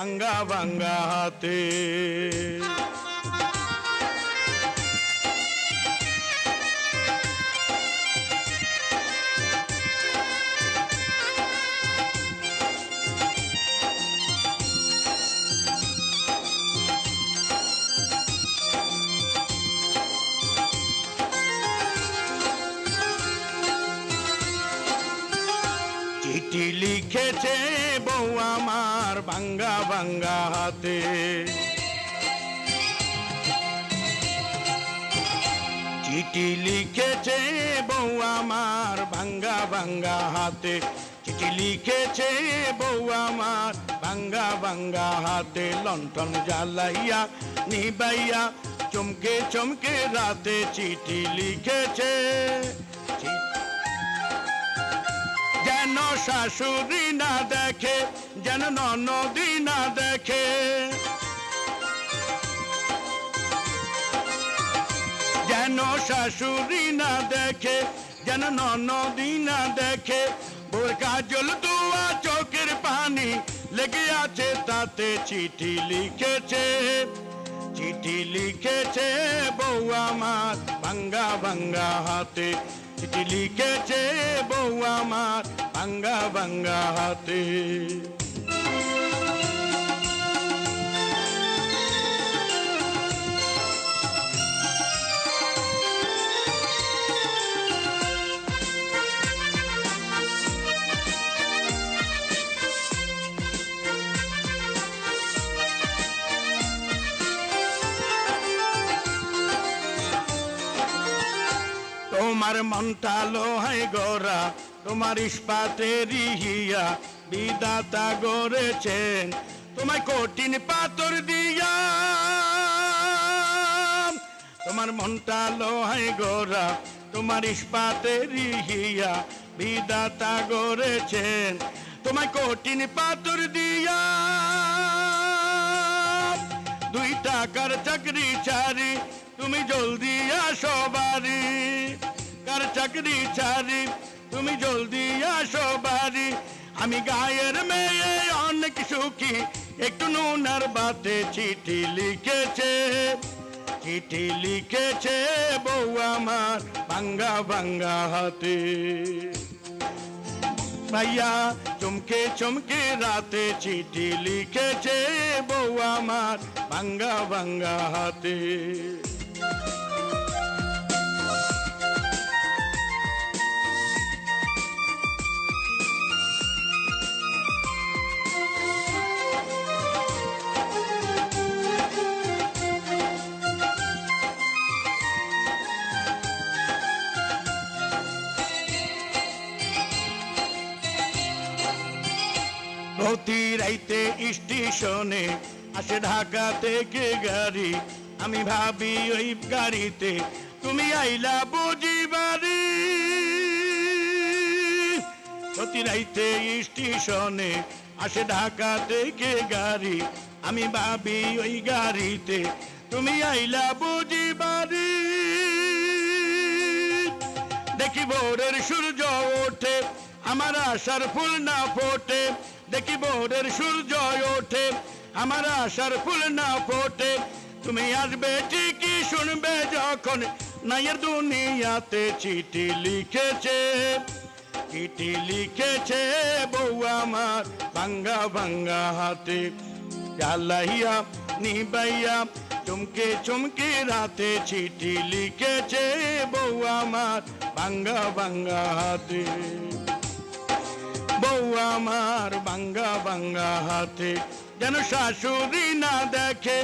ভাঙ্গা ভাঙ্গা হাতে। চিঠি লিখেছে বউ আমার ভাঙ্গা ভাঙ্গা হাতে। চিঠি লিখেছে বউ আমার ভাঙ্গা ভাঙ্গা হাতে। চিঠি লিখেছে বউ আমার ভাঙ্গা ভাঙ্গা হাতে। লণ্ঠন জ্বালাইয়া নিবাইয়া চমকে চমকে রাতে চিঠি লিখেছে। যেন শাশুড়ি না দেখে, যেন ননদি না দেখে, যেন শাশুড়ি না দেখে, যেন ননদি না দেখে। বোর কাজল দুয়া চোখের পানি লেগে আছে তাতে চিঠি লিখেছে। চিঠি লিখেছে বউ আমার ভাঙ্গা ভাঙ্গা হাতে। চিঠি লিখেছে বউ আমার ভাঙ্গা ভাঙ্গা হাতে। তোমার মনটা লোহায় গড়া, তোমার ইস্পাতেরই হিয়া বিধাতা গড়েছেন তোমায় কঠিন পাথর দিয়া। তোমার মনটা লোহায় গড়া, তোমার ইস্পাতেরই হিয়া বিধাতা গড়েছেন তোমায় কঠিন পাথর দিয়া। 2 টাকার চাকরি ছাড়ি তুমি জলদি আসো বাড়ি। কার চাকরি ছাড়ি তুমি জলদি আসো বাড়ি। আমি গায়ের মেয়ে অনেক সুখী, একটু নুনার বাতে চিঠি লিখেছে। চিঠি লিখেছে বউ আমার ভাঙ্গা ভাঙ্গা হাতে। ভাইয়া চমকে চমকে রাতে চিঠি লিখেছে বউ আমার ভাঙ্গা ভাঙ্গা হাতে। প্রতি রাইতে স্টেশনে আসে ঢাকা থেকে গাড়ি। আমি ভাবি ওই গাড়িতে তুমি আইলা বুঝি বাড়ি। প্রতি রাইতে স্টেশনে আসে ঢাকা থেকে গাড়ি। আমি ভাবি ওই গাড়িতে তুমি আইলা বুঝি বাড়ি। দেখি ভোরের সূর্য ওঠে আমার আশার ফুল না ফোটে। দেখি ভোরের সূর্য ওঠে আমার আশার ফুল না ফোটে। তুমি আসবে ঠিকই শুনবে যখন নাইয়ের দুনিয়াতে চিঠি লিখেছে। চিঠি লিখেছে বউ আমার ভাঙ্গা ভাঙ্গা হাতে। জ্বালাইয়া নিবাইয়া চমকে চমকে রাতে চিঠি লিখেছে বউ আমার ভাঙ্গা ভাঙ্গা হাতে। বউ আমার ভাঙ্গা ভাঙ্গা হাতে। যেন শাশুড়ি না দেখে,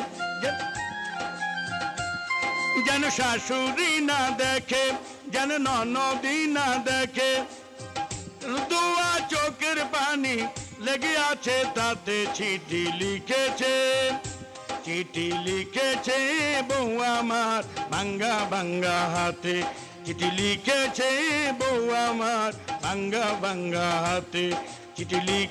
যেন শাশুড়ি না দেখে, যেন ননদি না দেখে। দুয়া চোখের পানি লেগে আছে তাতে চিঠি লিখেছে। চিঠি লিখেছে বউ আমার ভাঙ্গা ভাঙ্গা হাতে। চিঠি লিখেছে বউ আমার ভাঙ্গা ভাঙ্গা হাতে। চিঠি লিখ